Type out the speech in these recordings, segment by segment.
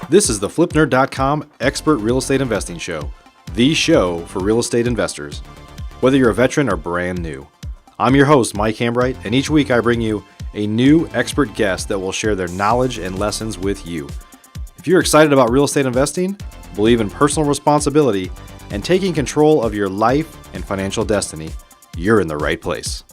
This is the FlipNerdcom Expert Real Estate Investing Show, the show for real estate investors, whether you're a veteran or brand new. I'm your host, Mike Hambright, and each week I bring you a new expert guest that will share their knowledge and lessons with you. If you're excited about real estate investing, believe in personal responsibility, and taking control of your life and financial destiny, you're in the right place.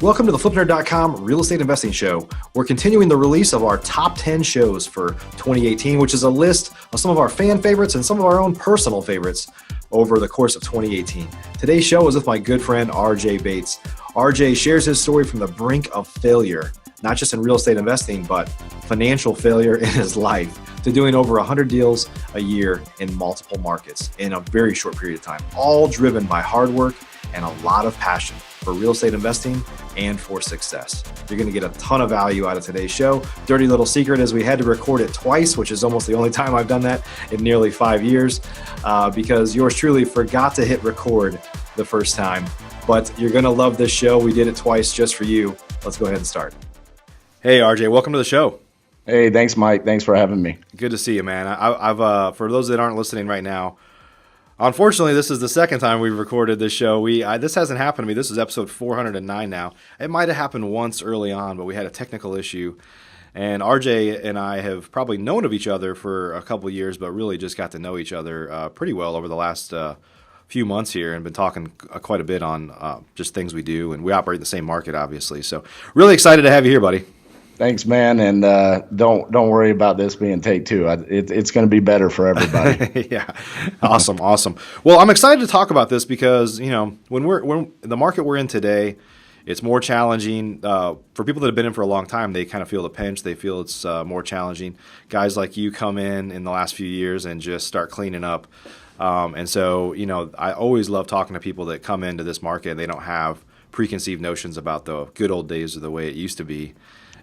Welcome to the FlipNerd.com Real Estate Investing Show. We're continuing the release of our top 10 shows for 2018, which is a list of some of our fan favorites and some of our own personal favorites over the course of 2018. Today's show is with my good friend, RJ Bates. RJ shares his story from the brink of failure, not just in real estate investing, but financial failure in his life, to doing over 100 deals a year in multiple markets in a very short period of time, all driven by hard work and a lot of passion for real estate investing and for success. You're going to get a ton of value out of today's show. Dirty little secret is we had to record it twice, which is almost the only time I've done that in nearly 5 years, because yours truly forgot to hit record the first time. But you're going to love this show. We did it twice just for you. Let's go ahead and start. Hey, RJ, welcome to the show. Hey, thanks, Mike. Thanks for having me. Good to see you, man. I've for those that aren't listening right now, unfortunately, this is the second time we've recorded this show. This hasn't happened to me. This is episode 409 now. It might have happened once early on, but we had a technical issue. And RJ and I have probably known of each other for a couple of years, but really just got to know each other pretty well over the last few months here, and been talking quite a bit on just things we do. And we operate in the same market, obviously. So really excited to have you here, buddy. Thanks, man, and don't worry about this being take two. It's going to be better for everybody. Yeah, awesome. Well, I'm excited to talk about this because when we're the market we're in today, it's more challenging for people that have been in for a long time. They kind of feel the pinch. They feel it's more challenging. Guys like you come in the last few years and just start cleaning up. And so I always love talking to people that come into this market and they don't have preconceived notions about the good old days or the way it used to be,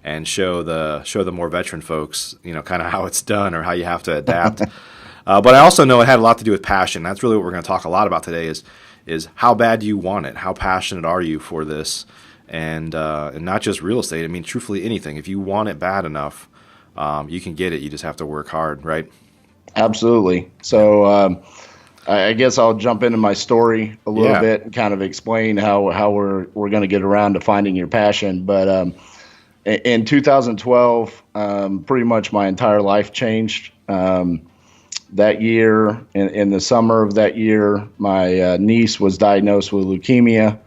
and show the more veteran folks, kind of how it's done or how you have to adapt. But I also know it had a lot to do with passion. That's really what we're going to talk a lot about today is how bad do you want it? How passionate are you for this? And not just real estate. I mean, truthfully, anything. If you want it bad enough, you can get it. You just have to work hard, right? Absolutely. So I guess I'll jump into my story a little bit and kind of explain how we're going to get around to finding your passion. But in 2012, pretty much my entire life changed. That year, in the summer of that year, my niece was diagnosed with leukemia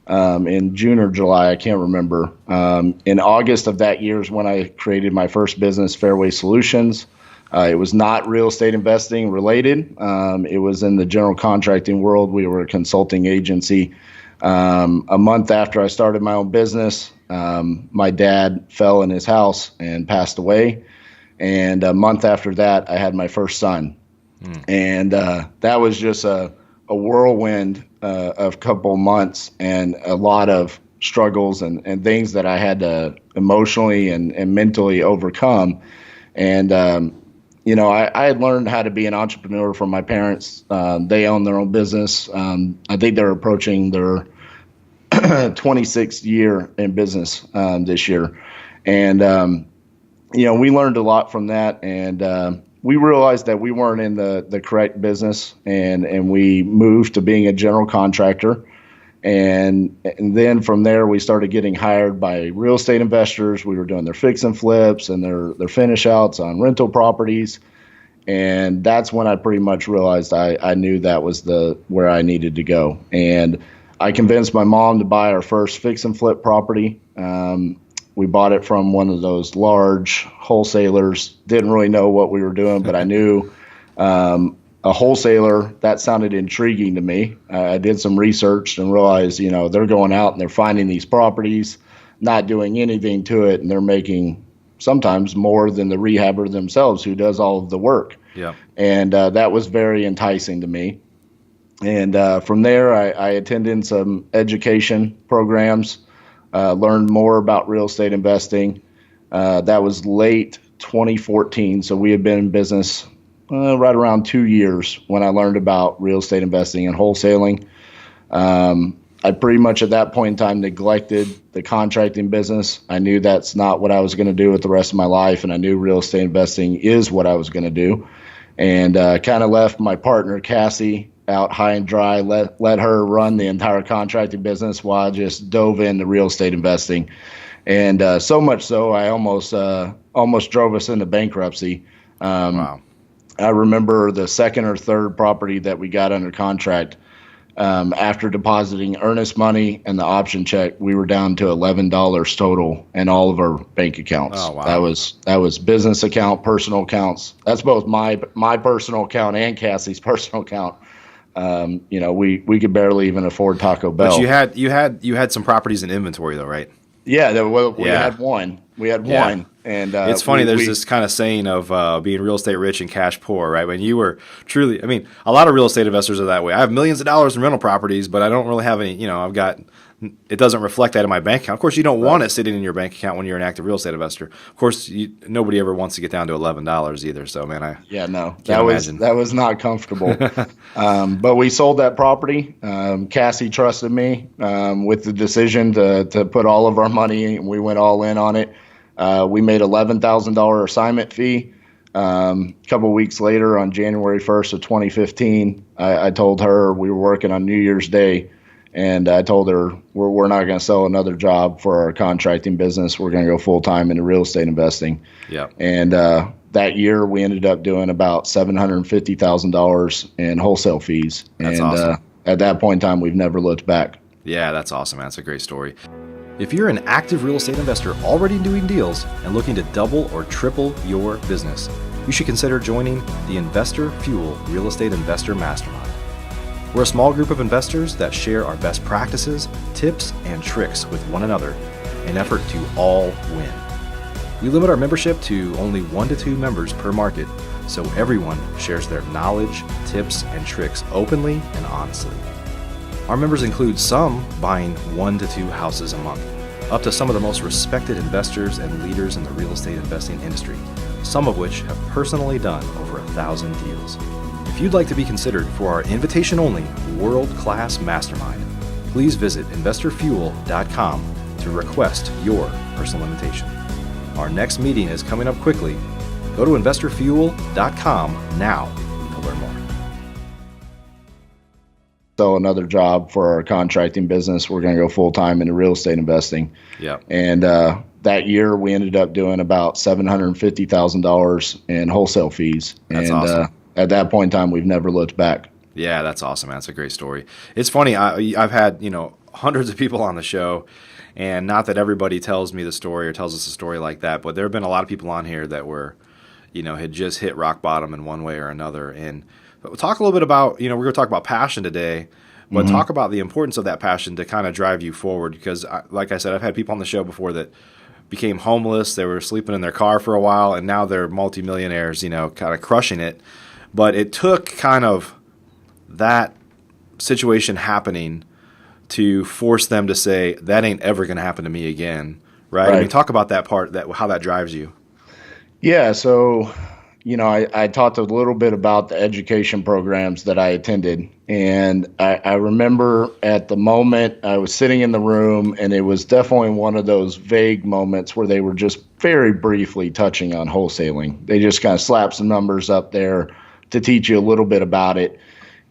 in June or July. I can't remember. In August of that year is when I created my first business, Fairway Solutions. It was not real estate investing related. It was in the general contracting world. We were a consulting agency. A month after I started my own business, my dad fell in his house and passed away. And a month after that, I had my first son. And that was just a whirlwind of a couple months and a lot of struggles and things that I had to emotionally and mentally overcome. And, I had learned how to be an entrepreneur from my parents. They own their own business. I think they're approaching their 26th year in business this year. And, we learned a lot from that. And we realized that we weren't in the correct business. And we moved to being a general contractor. And then from there, we started getting hired by real estate investors. We were doing their fix and flips and their finish outs on rental properties. And that's when I pretty much realized I knew that was where I needed to go. And I convinced my mom to buy our first fix and flip property. We bought it from one of those large wholesalers. Didn't really know what we were doing, but I knew a wholesaler, that sounded intriguing to me. I did some research and realized, they're going out and they're finding these properties, not doing anything to it, and they're making sometimes more than the rehabber themselves who does all of the work. Yeah. And that was very enticing to me. And from there, I attended some education programs, learned more about real estate investing. That was late 2014, so we had been in business right around 2 years when I learned about real estate investing and wholesaling. I pretty much at that point in time neglected the contracting business. I knew that's not what I was going to do with the rest of my life, and I knew real estate investing is what I was going to do. And kind of left my partner, Cassie, out high and dry, let her run the entire contracting business while I just dove into real estate investing. And so much so, I almost drove us into bankruptcy. Wow. I remember the second or third property that we got under contract. After depositing earnest money and the option check, we were down to $11 total in all of our bank accounts. Oh, wow. That was business account, personal accounts. That's both my personal account and Cassie's personal account. We could barely even afford Taco Bell. But you had some properties in inventory though, right? Yeah, we had one. We had one. And it's funny. There's this kind of saying of being real estate rich and cash poor, right? When you were truly, I mean, a lot of real estate investors are that way. I have millions of dollars in rental properties, but I don't really have any, it doesn't reflect that in my bank account. Of course, you don't want it sitting in your bank account when you're an active real estate investor. Of course, nobody ever wants to get down to $11 either. So, man, that was not comfortable. But we sold that property. Cassie trusted me with the decision to put all of our money, and we went all in on it. We made $11,000 assignment fee. A couple of weeks later, on January 1st of 2015, I told her we were working on New Year's Day, and I told her we're not going to sell another job for our contracting business. We're going to go full time into real estate investing. Yeah. And that year, we ended up doing about $750,000 in wholesale fees. That's awesome. At that point in time, we've never looked back. Yeah, that's awesome, man. That's a great story. If you're an active real estate investor already doing deals and looking to double or triple your business, you should consider joining the Investor Fuel Real Estate Investor Mastermind. We're a small group of investors that share our best practices, tips, and tricks with one another in an effort to all win. We limit our membership to only 1 to 2 members per market, so everyone shares their knowledge, tips, and tricks openly and honestly. Our members include some buying 1 to 2 houses a month, up to some of the most respected investors and leaders in the real estate investing industry, some of which have personally done over 1,000 deals. If you'd like to be considered for our invitation-only world-class mastermind, please visit investorfuel.com to request your personal invitation. Our next meeting is coming up quickly. Go to investorfuel.com now to learn more. Sell another job for our contracting business. We're going to go full time into real estate investing. Yeah. And that year we ended up doing about $750,000 in wholesale fees. That's awesome. At that point in time, we've never looked back. Yeah, that's awesome, man. That's a great story. It's funny. I've had hundreds of people on the show, and not that everybody tells me the story or tells us a story like that, but there have been a lot of people on here that were, had just hit rock bottom in one way or another. And we'll talk a little bit about, we're going to talk about passion today, but talk about the importance of that passion to kind of drive you forward. Because, like I said, I've had people on the show before that became homeless. They were sleeping in their car for a while, and now they're multimillionaires, kind of crushing it. But it took kind of that situation happening to force them to say, that ain't ever going to happen to me again, right? I mean, talk about that part, how that drives you. Yeah, so I talked a little bit about the education programs that I attended, and I remember at the moment I was sitting in the room, and it was definitely one of those vague moments where they were just very briefly touching on wholesaling. They just kind of slapped some numbers up there to teach you a little bit about it.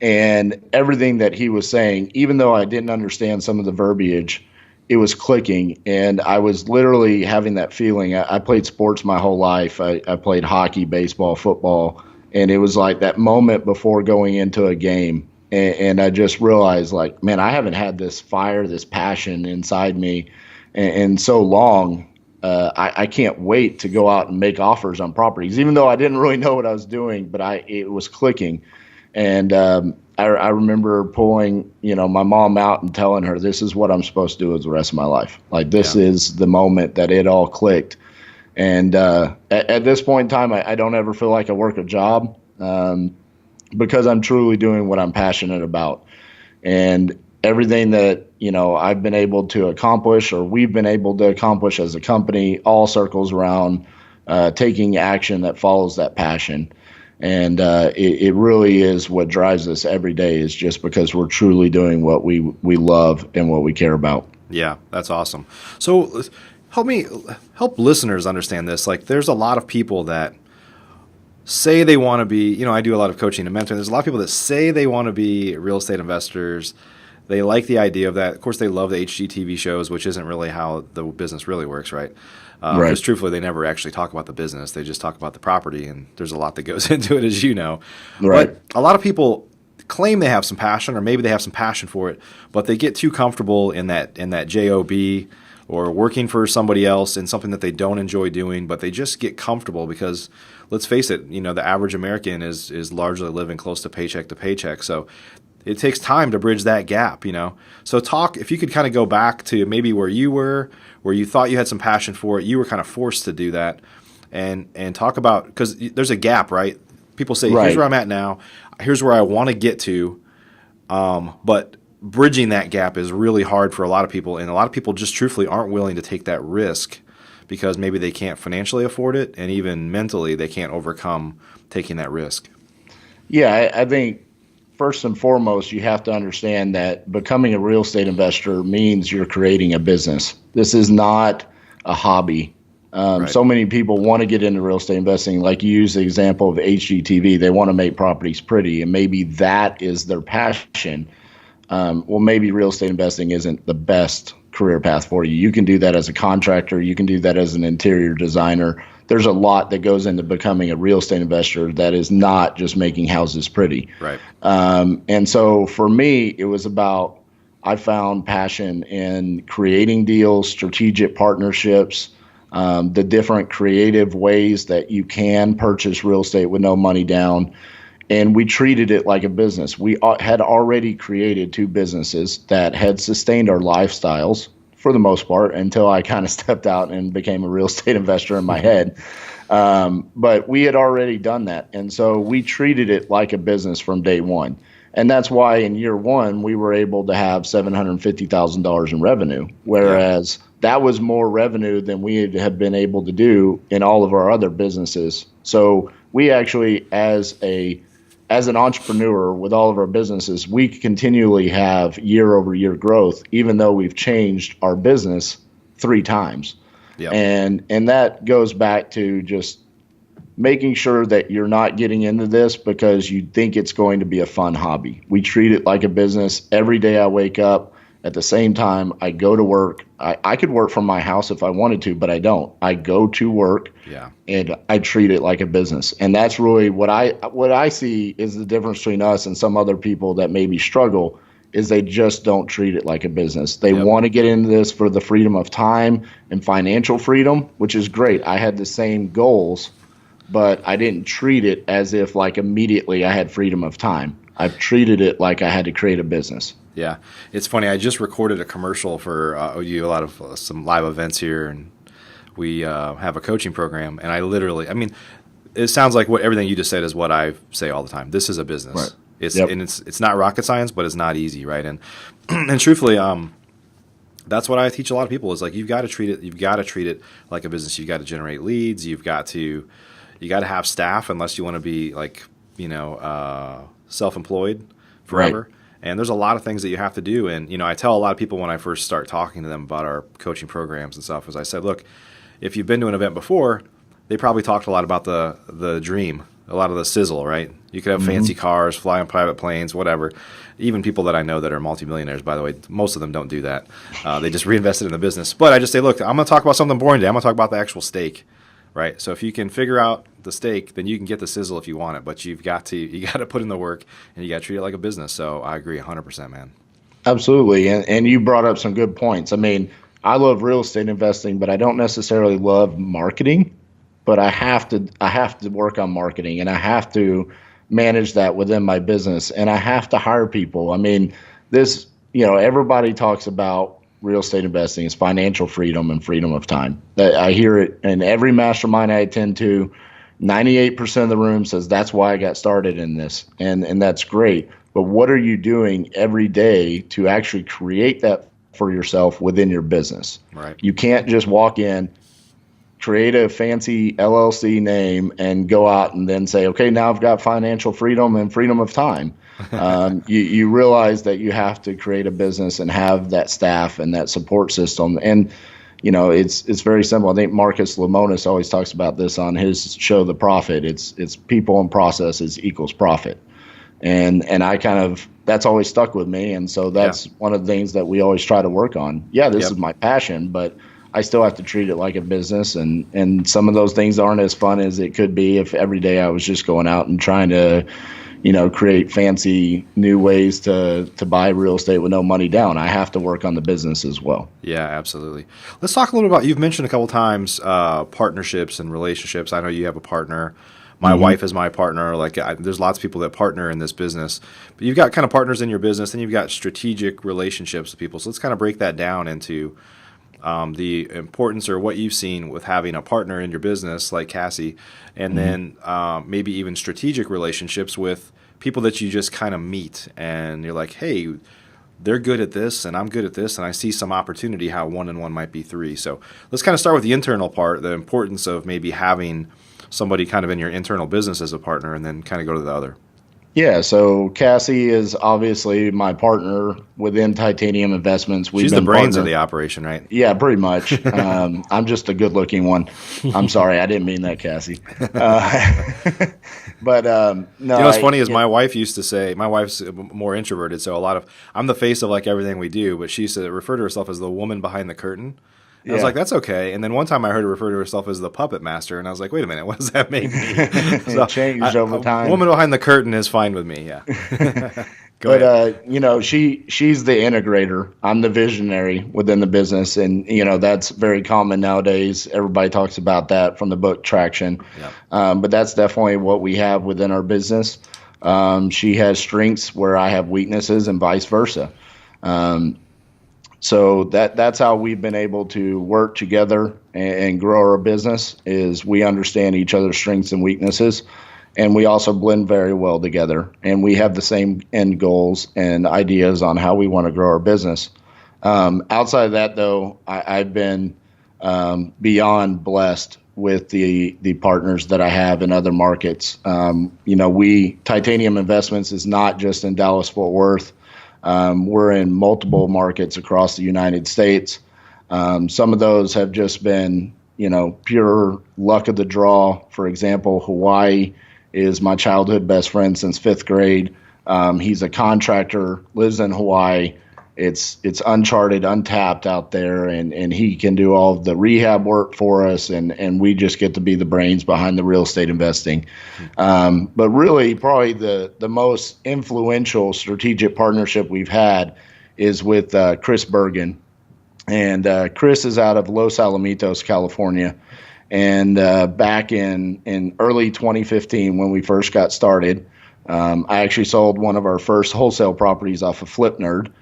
And everything that he was saying, even though I didn't understand some of the verbiage, it was clicking. And I was literally having that feeling. I played sports my whole life. I played hockey, baseball, football. And it was like that moment before going into a game. And I just realized, like, man, I haven't had this fire, this passion inside me in so long. I can't wait to go out and make offers on properties, even though I didn't really know what I was doing, but it was clicking. And I remember pulling, my mom out and telling her, this is what I'm supposed to do with the rest of my life. Like, this is the moment that it all clicked. And at this point in time, I don't ever feel like I work a job because I'm truly doing what I'm passionate about. And everything that, I've been able to accomplish, or we've been able to accomplish as a company, all circles around taking action that follows that passion. And it really is what drives us every day, is just because we're truly doing what we love and what we care about. Yeah, that's awesome. So help listeners understand this. Like, there's a lot of people that say they want to be, I do a lot of coaching and mentoring. There's a lot of people that say they want to be real estate investors. They like the idea of that. Of course, they love the HGTV shows, which isn't really how the business really works, right? Right. Because truthfully, they never actually talk about the business. They just talk about the property, and there's a lot that goes into it, as you know. Right. But a lot of people claim they have some passion, or maybe they have some passion for it, but they get too comfortable in that job, or working for somebody else in something that they don't enjoy doing, but they just get comfortable because, let's face it, the average American is largely living close to paycheck. So it takes time to bridge that gap, So if you could kind of go back to maybe where you were, where you thought you had some passion for it, you were kind of forced to do that, and talk about, because there's a gap, right? People say, right, here's where I'm at now, here's where I want to get to, but bridging that gap is really hard for a lot of people, and a lot of people just truthfully aren't willing to take that risk because maybe they can't financially afford it, and even mentally they can't overcome taking that risk. Yeah, I think first and foremost, you have to understand that becoming a real estate investor means you're creating a business. This is not a hobby. Right. So many people want to get into real estate investing. Like you use the example of HGTV, they want to make properties pretty, and maybe that is their passion. Well, maybe real estate investing isn't the best career path for you. You can do that as a contractor. You can do that as an interior designer. There's a lot that goes into becoming a real estate investor that is not just making houses pretty. Right. And so for me, it was about, I found passion in creating deals, strategic partnerships, the different creative ways that you can purchase real estate with no money down. And we treated it like a business. We had already created 2 businesses that had sustained our lifestyles for the most part until I kind of stepped out and became a real estate investor in my head. But we had already done that. And so we treated it like a business from day one. And that's why in year 1, we were able to have $750,000 in revenue, whereas that was more revenue than we had been able to do in all of our other businesses. So we actually, as an entrepreneur with all of our businesses, we continually have year-over-year growth, even though we've changed our business 3 times. Yep. And that goes back to just making sure that you're not getting into this because you think it's going to be a fun hobby. We treat it like a business. Every day I wake up, at the same time I go to work. I could work from my house if I wanted to, but I don't. I go to work, and I treat it like a business. And that's really what I see is the difference between us and some other people that maybe struggle, is they just don't treat it like a business. They want to get into this for the freedom of time and financial freedom, which is great. I had the same goals, but I didn't treat it as if like immediately I had freedom of time. I've treated it like I had to create a business. Yeah, it's funny. I just recorded a commercial for we do a lot of some live events here, and we have a coaching program. And it sounds like everything you just said is what I say all the time. This is a business. Right. It's not rocket science, but it's not easy, right? And and truthfully, that's what I teach a lot of people is like you've got to treat it like a business. You've got to generate leads. You got to have staff unless you want to be like self-employed forever. Right. And there's a lot of things that you have to do. And, I tell a lot of people when I first start talking to them about our coaching programs and stuff, as I said, look, if you've been to an event before, they probably talked a lot about the dream, a lot of the sizzle, right? You could have fancy cars, fly on private planes, whatever. Even people that I know that are multimillionaires, by the way, most of them don't do that. They just reinvested in the business. But I just say, look, I'm going to talk about something boring today. I'm going to talk about the actual steak, right? So if you can figure out the steak, then you can get the sizzle if you want it. But you got to put in the work, and you got to treat it like a business. So I agree 100%, man. Absolutely. And you brought up some good points. I mean, I love real estate investing, but I don't necessarily love marketing. But I have to work on marketing, and I have to manage that within my business, and I have to hire people. I mean, everybody talks about real estate investing is financial freedom and freedom of time. I hear it in every mastermind I attend to. 98% of the room says that's why I got started in this, and that's great. But what are you doing every day to actually create that for yourself within your business? Right. You can't just walk in, create a fancy LLC name and go out and then say, okay, now I've got financial freedom and freedom of time. You realize that you have to create a business and have that staff and that support system. And, it's very simple. I think Marcus Lemonis always talks about this on his show, The Profit. It's people and processes equals profit. And that's always stuck with me. And so that's one of the things that we always try to work on. Yeah, this is my passion, but I still have to treat it like a business. And some of those things aren't as fun as it could be if every day I was just going out and trying to, create fancy new ways to buy real estate with no money down. I have to work on the business as well. Yeah, absolutely. Let's talk a little about, you've mentioned a couple times partnerships and relationships. I know you have a partner. My wife is my partner. There's lots of people that partner in this business, but you've got kind of partners in your business, and you've got strategic relationships with people. So let's kind of break that down into the importance or what you've seen with having a partner in your business like Cassie, and then maybe even strategic relationships with people that you just kind of meet and you're like, hey, they're good at this and I'm good at this, and I see some opportunity how 1 and 1 might be 3. So let's kind of start with the internal part, the importance of maybe having somebody kind of in your internal business as a partner, and then kind of go to the other. Yeah, so Cassie is obviously my partner within Titanium Investments. She's the brains of the operation, right? Yeah, pretty much. I'm just a good-looking one. I'm sorry, I didn't mean that, Cassie. But no. What's funny is my wife used to say, my wife's more introverted, so I'm the face of everything we do, but she used to refer to herself as the woman behind the curtain. I was like, that's okay. And then one time I heard her refer to herself as the puppet master, and I was like, wait a minute, what does that make me? It changed over time. A woman behind the curtain is fine with me, yeah. But she's the integrator. I'm the visionary within the business, and that's very common nowadays. Everybody talks about that from the book Traction. Yeah. But that's definitely what we have within our business. She has strengths where I have weaknesses, and vice versa. So that's how we've been able to work together and grow our business, is we understand each other's strengths and weaknesses, and we also blend very well together. And we have the same end goals and ideas on how we want to grow our business. Outside of that, though, I've been beyond blessed with the partners that I have in other markets. Titanium Investments is not just in Dallas-Fort Worth. We're in multiple markets across the United States. Some of those have just been, pure luck of the draw. For example, Hawaii is my childhood best friend since 5th grade. He's a contractor, lives in Hawaii. It's uncharted, untapped out there, and he can do all of the rehab work for us, and we just get to be the brains behind the real estate investing. But really, probably the most influential strategic partnership we've had is with Chris Bergen. And Chris is out of Los Alamitos, California. And back in early 2015, when we first got started, I actually sold one of our first wholesale properties off of FlipNerd.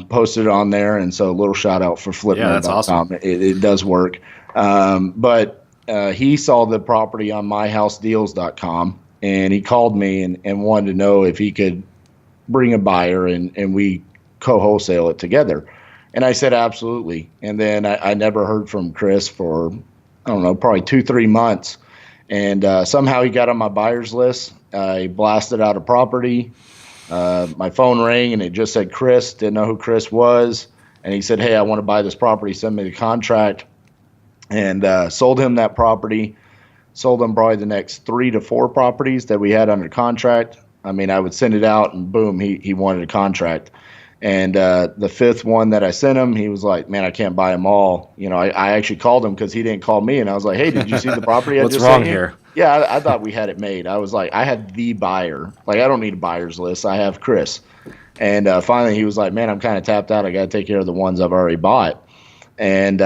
Posted it on there, and so a little shout out for FlipNerd.com. Yeah, that's awesome. It does work. But he saw the property on myhousedeals.com, and he called me and wanted to know if he could bring a buyer and we co-wholesale it together. And I said, absolutely. And then I never heard from Chris for, I don't know, probably 2-3 months. And somehow he got on my buyer's list. He blasted out a property. My phone rang and it just said Chris. Didn't know who Chris was. And he said, hey, I want to buy this property. Send me the contract. And sold him that property. Sold him probably the next 3 to 4 properties that we had under contract. I mean, I would send it out and boom, he wanted a contract. And the 5th one that I sent him, he was like, man, I can't buy them all. I actually called him because he didn't call me. And I was like, hey, did you see the property I What's just wrong sent you? here? Yeah, I thought we had it made. I was like, I had the buyer. Like, I don't need a buyer's list. I have Chris. And finally he was like, man, I'm kind of tapped out. I got to take care of the ones I've already bought. And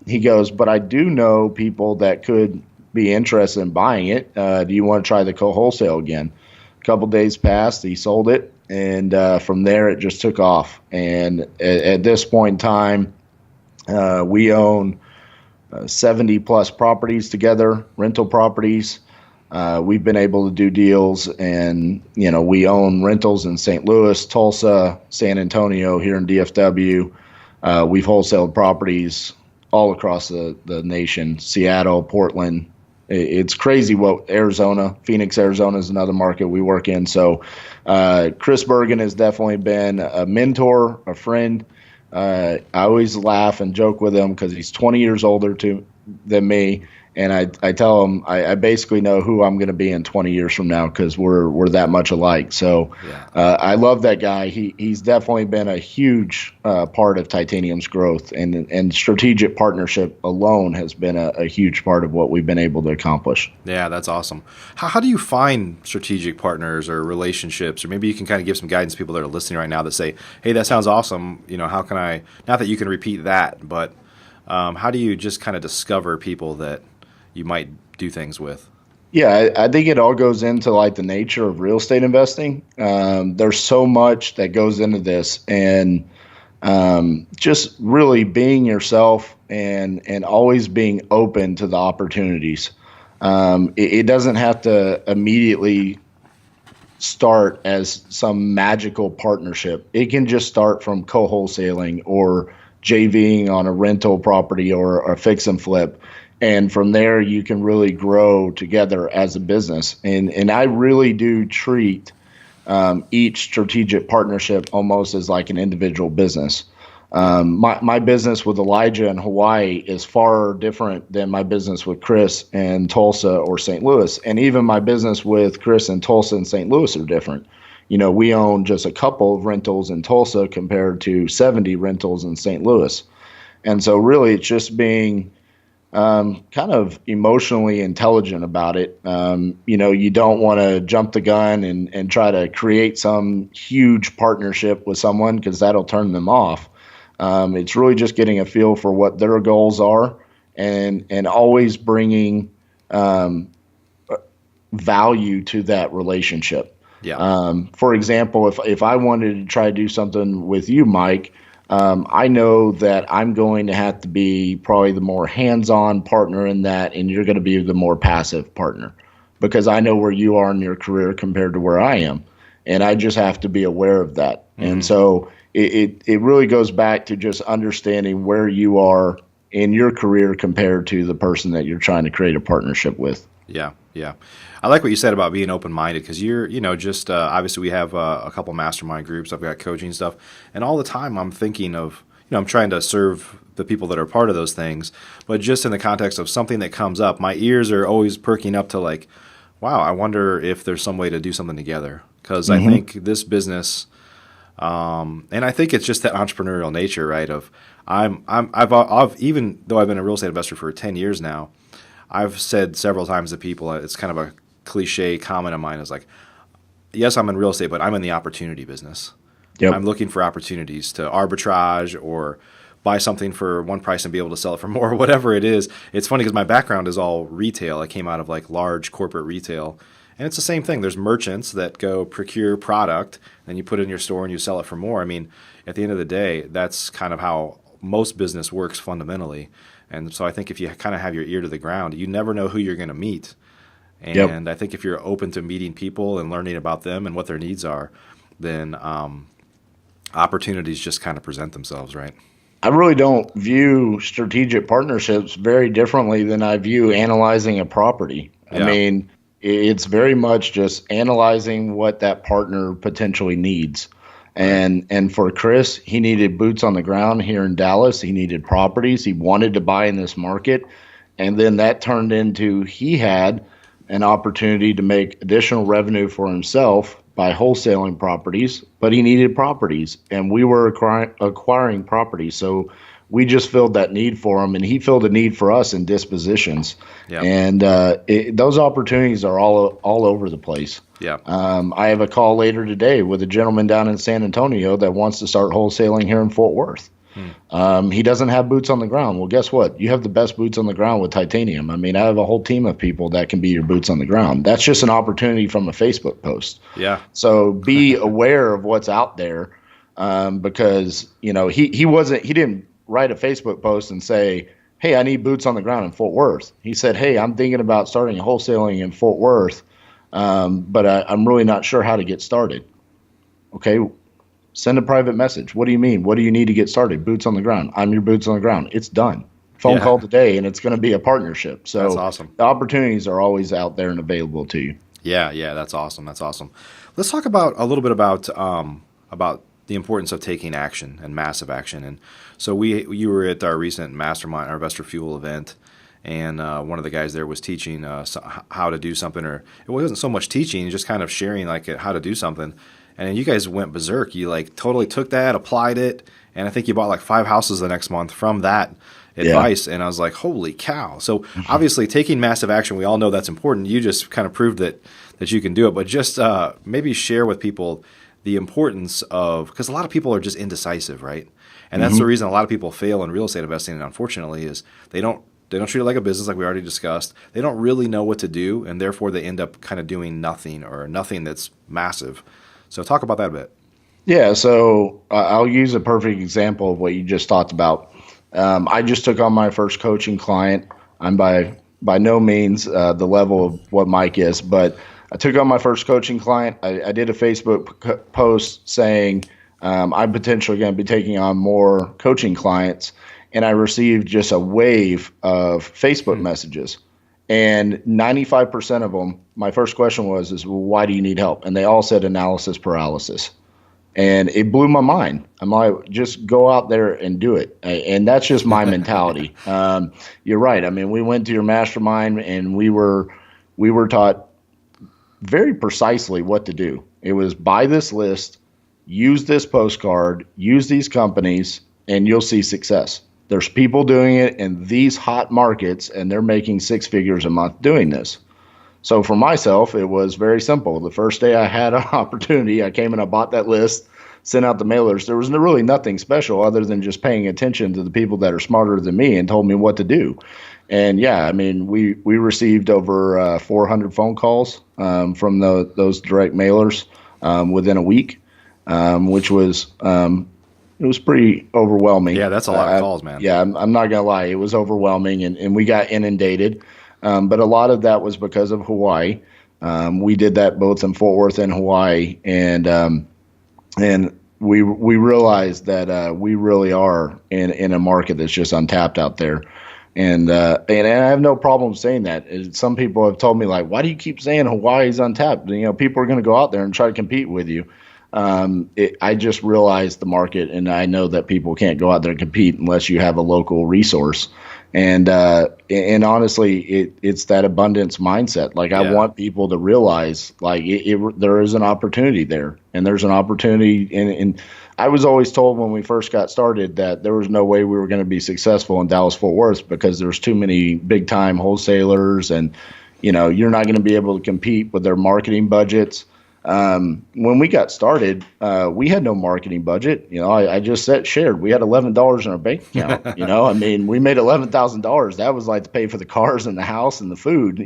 he goes, but I do know people that could be interested in buying it. Do you want to try the co-wholesale again? A couple days passed. He sold it. And from there, it just took off. And at this point in time, we own 70 plus properties together, rental properties. We've been able to do deals, and we own rentals in St. Louis, Tulsa, San Antonio, here in DFW. We've wholesaled properties all across the nation, Seattle, Portland. It's crazy what Phoenix, Arizona is another market we work in. So Chris Bergen has definitely been a mentor, a friend. I always laugh and joke with him because he's 20 years older than me. And I tell him I basically know who I'm going to be in 20 years from now because we're that much alike. So I love that guy. He's definitely been a huge part of Titanium's growth, and strategic partnership alone has been a huge part of what we've been able to accomplish. Yeah, that's awesome. How do you find strategic partners or relationships, or maybe you can kind of give some guidance to people that are listening right now that say, hey, that sounds awesome. How can I, not that you can repeat that, but how do you just kind of discover people that you might do things with? Yeah, I think it all goes into like the nature of real estate investing. There's so much that goes into this, and just really being yourself and always being open to the opportunities. It doesn't have to immediately start as some magical partnership. It can just start from co-wholesaling or JVing on a rental property or a fix and flip. And from there, you can really grow together as a business. And I really do treat each strategic partnership almost as like an individual business. My business with Elijah in Hawaii is far different than my business with Chris in Tulsa or St. Louis. And even my business with Chris in Tulsa and St. Louis are different. We own just a couple of rentals in Tulsa compared to 70 rentals in St. Louis. And so really it's just being kind of emotionally intelligent about it. You don't want to jump the gun and try to create some huge partnership with someone because that'll turn them off. It's really just getting a feel for what their goals are and always bringing value to that relationship. Yeah. For example, if I wanted to try to do something with you, Mike, I know that I'm going to have to be probably the more hands-on partner in that, and you're going to be the more passive partner because I know where you are in your career compared to where I am, and I just have to be aware of that. Mm-hmm. And so it really goes back to just understanding where you are in your career compared to the person that you're trying to create a partnership with. Yeah. I like what you said about being open-minded because you're, just obviously we have a couple mastermind groups. I've got coaching stuff. And all the time I'm thinking of, I'm trying to serve the people that are part of those things. But just in the context of something that comes up, my ears are always perking up to like, wow, I wonder if there's some way to do something together. Because I think this business, and I think it's just that entrepreneurial nature, right? Of I've even though I've been a real estate investor for 10 years now, I've said several times to people, it's kind of a cliche comment of mine is like, yes, I'm in real estate, but I'm in the opportunity business. Yep. I'm looking for opportunities to arbitrage or buy something for one price and be able to sell it for more, or whatever it is. It's funny because my background is all retail. I came out of like large corporate retail. And it's the same thing. There's merchants that go procure product, and you put it in your store and you sell it for more. I mean, at the end of the day, that's kind of how most business works fundamentally. And so I think if you kind of have your ear to the ground, you never know who you're going to meet. And I think if you're open to meeting people and learning about them and what their needs are, then opportunities just kind of present themselves, right? I really don't view strategic partnerships very differently than I view analyzing a property. Yeah. I mean, it's very much just analyzing what that partner potentially needs. And for Chris, he needed boots on the ground here in Dallas. He needed properties. He wanted to buy in this market. And then that turned into he had an opportunity to make additional revenue for himself by wholesaling properties, but he needed properties. And we were acquiring properties. So we just filled that need for him, and he filled a need for us in dispositions. Yep. And those opportunities are all over the place. Yeah. I have a call later today with a gentleman down in San Antonio that wants to start wholesaling here in Fort Worth. He doesn't have boots on the ground. Well, guess what? You have the best boots on the ground with Titanium. I mean, I have a whole team of people that can be your boots on the ground. That's just an opportunity from a Facebook post. Yeah. So be aware of what's out there, because he didn't write a Facebook post and say, hey, I need boots on the ground in Fort Worth. He said, hey, I'm thinking about starting wholesaling in Fort Worth, but I'm really not sure how to get started. Okay, send a private message. What do you mean? What do you need to get started? Boots on the ground. I'm your boots on the ground. It's done. phone call today, and it's going to be a partnership. So that's awesome. The opportunities are always out there and available to you. Yeah, that's awesome. That's awesome. Let's talk about a little bit about the importance of taking action and massive action. And so you were at our recent Mastermind, our Investor Fuel event, and one of the guys there was teaching how to do something, or it wasn't so much teaching, just kind of sharing like how to do something. And then you guys went berserk. You like totally took that, applied it, and I think you bought like 5 houses the next month from that advice. And I was like, holy cow. So obviously taking massive action, we all know that's important. You just kind of proved that you can do it. But just maybe share with people the importance of, because a lot of people are just indecisive, right? And that's the reason a lot of people fail in real estate investing, unfortunately, is they don't treat it like a business, like we already discussed. They don't really know what to do, and therefore they end up kind of doing nothing, or nothing that's massive. So talk about that a bit. Yeah, so I'll use a perfect example of what you just talked about. I just took on my first coaching client. I'm by no means the level of what Mike is, but I took on my first coaching client. I did a Facebook post saying I'm potentially going to be taking on more coaching clients, and I received just a wave of Facebook messages. And 95% of them, my first question was, well, why do you need help? And they all said analysis paralysis. And it blew my mind. I'm like, just go out there and do it. And that's just my mentality. You're right. I mean, we went to your mastermind, and we were taught very precisely what to do. It was buy this list, use this postcard, use these companies, and you'll see success. There's people doing it in these hot markets, and they're making 6 figures a month doing this. So for myself, it was very simple. The first day I had an opportunity, I came and I bought that list, sent out the mailers. There was really nothing special other than just paying attention to the people that are smarter than me and told me what to do. And yeah, I mean, we received over 400 phone calls from those direct mailers within a week, which was it was pretty overwhelming. Yeah, that's a lot of calls, man. Yeah, I'm not gonna lie, it was overwhelming, and we got inundated. But a lot of that was because of Hawaii. We did that both in Fort Worth and Hawaii, and we realized that we really are in a market that's just untapped out there. And I have no problem saying that. Some people have told me, like, why do you keep saying Hawaii's untapped? You know, people are going to go out there and try to compete with you. I just realized the market, and I know that people can't go out there and compete unless you have a local resource. And honestly, it's that abundance mindset. Like, I want people to realize, like, there is an opportunity there, and there's an opportunity. And I was always told when we first got started that there was no way we were going to be successful in Dallas Fort Worth because there's too many big time wholesalers, and you're not going to be able to compete with their marketing budgets. When we got started, we had no marketing budget. I just shared we had $11 in our bank account. I mean, we made $11,000. That was like to pay for the cars and the house and the food.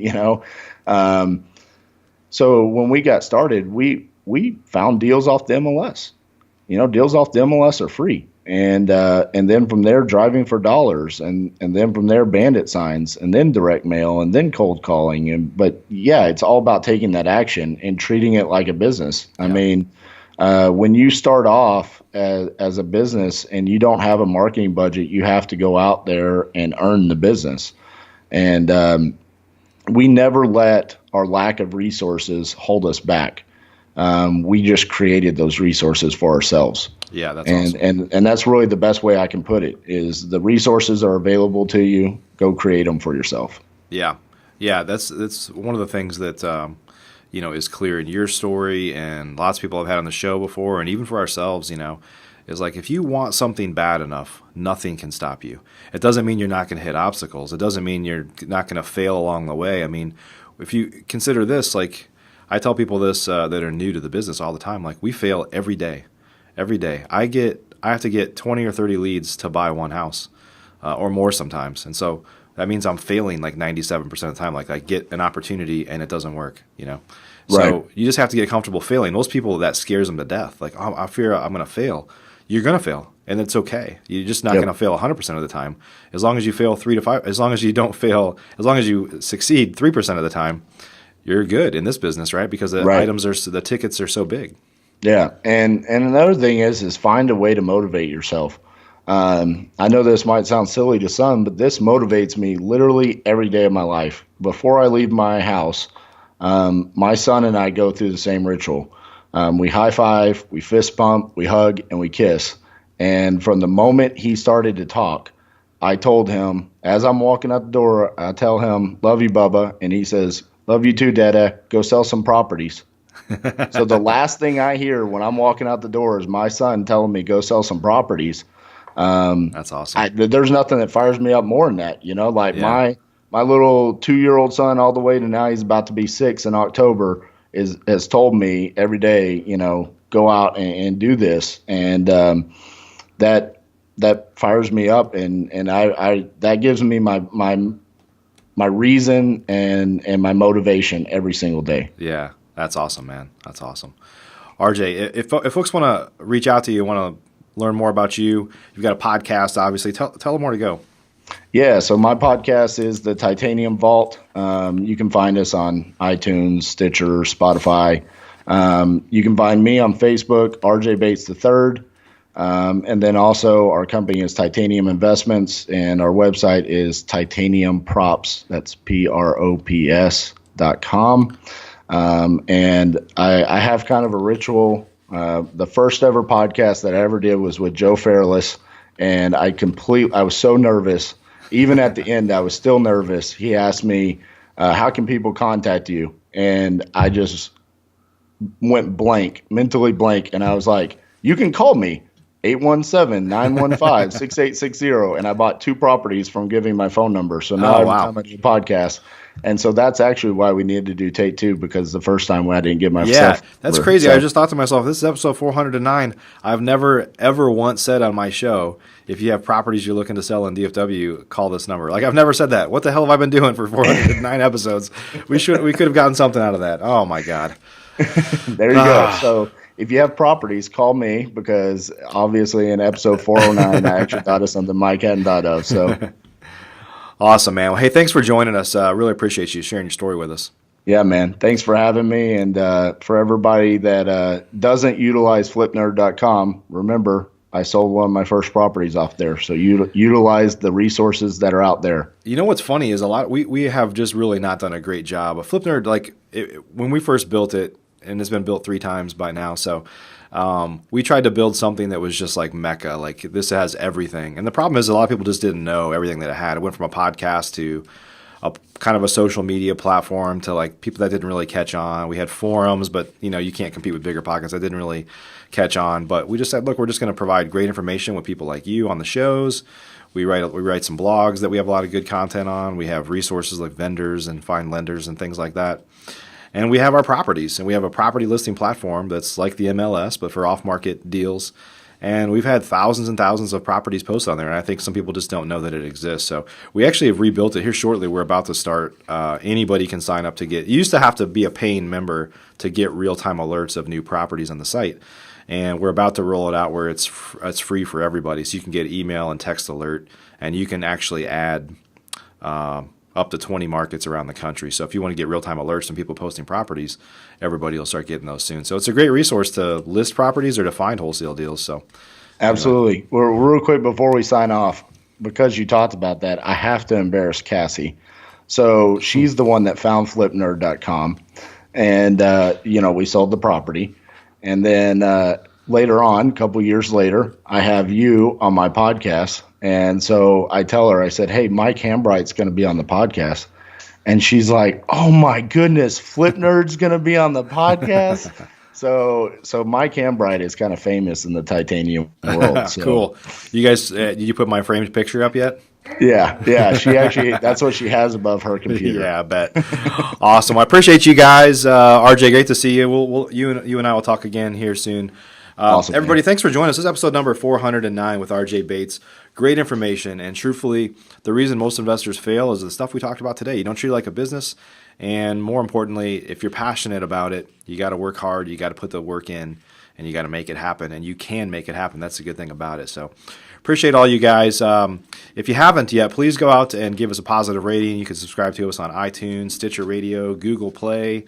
So when we got started, we found deals off the MLS. Deals off the MLS are free. And then from there, driving for dollars, and then from there, bandit signs, and then direct mail, and then cold calling. But yeah, it's all about taking that action and treating it like a business. Yeah. I mean, when you start off as a business and you don't have a marketing budget, you have to go out there and earn the business. And we never let our lack of resources hold us back. We just created those resources for ourselves. Yeah, that's awesome. And that's really the best way I can put it, is the resources are available to you. Go create them for yourself. Yeah. That's one of the things that is clear in your story, and lots of people have had on the show before, and even for ourselves, is like, if you want something bad enough, nothing can stop you. It doesn't mean you're not going to hit obstacles. It doesn't mean you're not going to fail along the way. I mean, if you consider this, like, I tell people this that are new to the business all the time, like, we fail every day. Every day. I have to get 20 or 30 leads to buy one house, or more sometimes. And so that means I'm failing like 97% of the time. Like, I get an opportunity and it doesn't work, So right. You just have to get comfortable failing. Most people, that scares them to death. Like, oh, I fear I'm going to fail. You're going to fail, and it's okay. You're just not going to fail 100% of the time. As long as you fail 3 to 5, as long as you don't fail, as long as you succeed 3% of the time, you're good in this business, right? Because the tickets are so big. Yeah, and another thing is find a way to motivate yourself. I know this might sound silly to some, but this motivates me literally every day of my life. Before I leave my house, my son and I go through the same ritual. We high five, we fist bump, we hug, and we kiss. And from the moment he started to talk, I told him, as I'm walking out the door, I tell him, "Love you, Bubba." And he says, "Love you too, Dada. Go sell some properties." So the last thing I hear when I'm walking out the door is my son telling me, "Go sell some properties." That's awesome. There's nothing that fires me up more than that. Like Yeah. my little 2-year-old son, all the way to now he's about to be 6 in October, has told me every day, go out and do this, and that fires me up, and I that gives me my reason and my motivation every single day. Yeah, that's awesome, man. That's awesome. RJ, if folks want to reach out to you, want to learn more about you, you've got a podcast, obviously. Tell them where to go. Yeah, so my podcast is the Titanium Vault. You can find us on iTunes, Stitcher, Spotify. You can find me on Facebook, RJ Bates III. And then also our company is Titanium Investments, and our website is Titanium Props. That's PROPS.com. And I have kind of a ritual. The first ever podcast that I ever did was with Joe Fairless, and I was so nervous. Even at the end, I was still nervous. He asked me, how can people contact you? And I just went mentally blank. And I was like, you can call me 817-915-6860. And I bought 2 properties from giving my phone number. So now every time I do a podcast. And so that's actually why we needed to do take 2, because the first time I didn't give myself. Yeah, that's crazy. So, I just thought to myself, this is episode 409. I've never, ever once said on my show, if you have properties you're looking to sell in DFW, call this number. Like, I've never said that. What the hell have I been doing for 409 episodes? We could have gotten something out of that. Oh, my God. There you go. So if you have properties, call me, because obviously in episode 409, I actually thought of something Mike hadn't thought of. So awesome, man. Well, hey, thanks for joining us. Really appreciate you sharing your story with us. Yeah, man. Thanks for having me. And for everybody that doesn't utilize FlipNerd.com, remember, I sold one of my first properties off there. So utilize the resources that are out there. You know what's funny is we have just really not done a great job. FlipNerd, when we first built it, and it's been built 3 times by now, so we tried to build something that was just like Mecca. Like, this has everything. And the problem is a lot of people just didn't know everything that it had. It went from a podcast to a kind of a social media platform to like people that didn't really catch on. We had forums, but you can't compete with bigger podcasts that didn't really catch on. But we just said, look, we're just going to provide great information with people like you on the shows. We write some blogs that we have a lot of good content on. We have resources like vendors and find lenders and things like that. And we have our properties, and we have a property listing platform that's like the MLS, but for off-market deals. And we've had thousands and thousands of properties posted on there, and I think some people just don't know that it exists. So we actually have rebuilt it here shortly. We're about to start. Anybody can sign up to get. You used to have to be a paying member to get real-time alerts of new properties on the site, and we're about to roll it out where it's free for everybody. So you can get email and text alert, and you can actually add up to 20 markets around the country. So if you want to get real-time alerts from people posting properties, everybody will start getting those soon. So it's a great resource to list properties or to find wholesale deals. So absolutely. Anyway. Well, real quick before we sign off, because you talked about that, I have to embarrass Cassie. So she's the one that found FlipNerd.com, and we sold the property, and then later on, a couple years later, I have you on my podcast. And so I tell her, I said, hey, Mike Hambright's going to be on the podcast. And she's like, oh, my goodness, FlipNerd's going to be on the podcast. So Mike Hambright is kind of famous in the titanium world. So. Cool. You guys, did you put my framed picture up yet? Yeah. She actually, that's what she has above her computer. Yeah, I bet. Awesome. I appreciate you guys. RJ, great to see you. You and I will talk again here soon. Awesome, everybody, thanks for joining us. This is episode number 409 with RJ Bates. Great information, and truthfully, the reason most investors fail is the stuff we talked about today. You don't treat it like a business, and more importantly, if you're passionate about it, you got to work hard, you got to put the work in, and you got to make it happen, and you can make it happen. That's the good thing about it. So appreciate all you guys. If you haven't yet, please go out and give us a positive rating. You can subscribe to us on iTunes, Stitcher Radio, Google Play.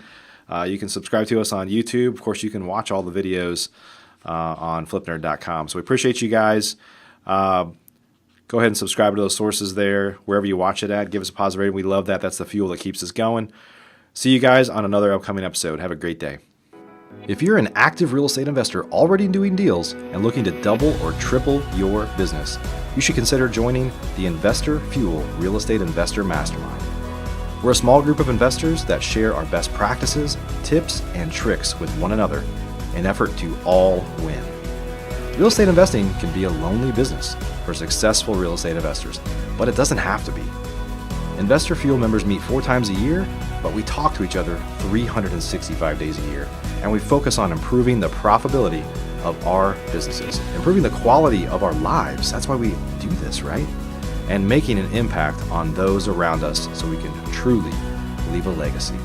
You can subscribe to us on YouTube. Of course, you can watch all the videos on FlipNerd.com. So we appreciate you guys. Go ahead and subscribe to those sources there. Wherever you watch it at, give us a positive rating. We love that. That's the fuel that keeps us going. See you guys on another upcoming episode. Have a great day. If you're an active real estate investor already doing deals and looking to double or triple your business, you should consider joining the Investor Fuel Real Estate Investor Mastermind. We're a small group of investors that share our best practices, tips, and tricks with one another in an effort to all win. Real estate investing can be a lonely business for successful real estate investors, but it doesn't have to be. Investor Fuel members meet 4 times a year, but we talk to each other 365 days a year, and we focus on improving the profitability of our businesses, improving the quality of our lives. That's why we do this, right? And making an impact on those around us so we can truly leave a legacy.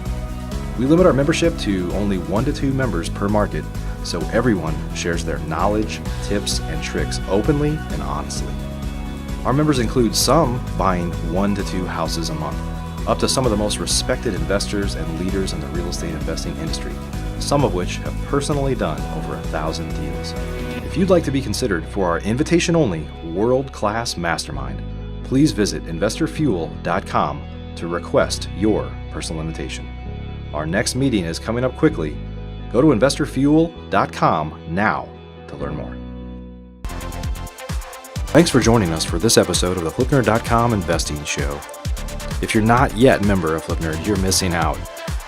We limit our membership to only 1 to 2 members per market, so everyone shares their knowledge, tips, and tricks openly and honestly. Our members include some buying 1 to 2 houses a month, up to some of the most respected investors and leaders in the real estate investing industry, some of which have personally done over 1,000 deals. If you'd like to be considered for our invitation-only world-class mastermind, please visit investorfuel.com to request your personal invitation. Our next meeting is coming up quickly. Go to investorfuel.com now to learn more. Thanks for joining us for this episode of the FlipNerd.com Investing Show. If you're not yet a member of FlipNerd, you're missing out.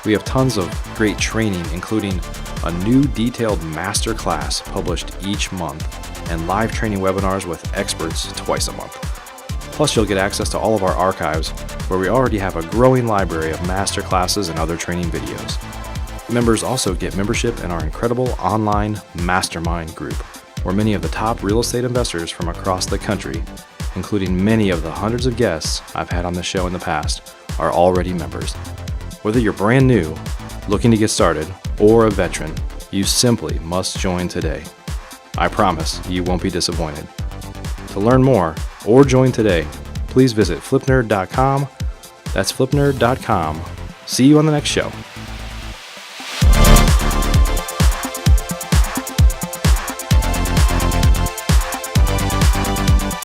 We have tons of great training, including a new detailed masterclass published each month and live training webinars with experts twice a month. Plus, you'll get access to all of our archives, where we already have a growing library of masterclasses and other training videos. Members also get membership in our incredible online mastermind group, where many of the top real estate investors from across the country, including many of the hundreds of guests I've had on the show in the past, are already members. Whether you're brand new, looking to get started, or a veteran, you simply must join today. I promise you won't be disappointed. To learn more or join today, please visit FlipNerd.com. That's FlipNerd.com. See you on the next show.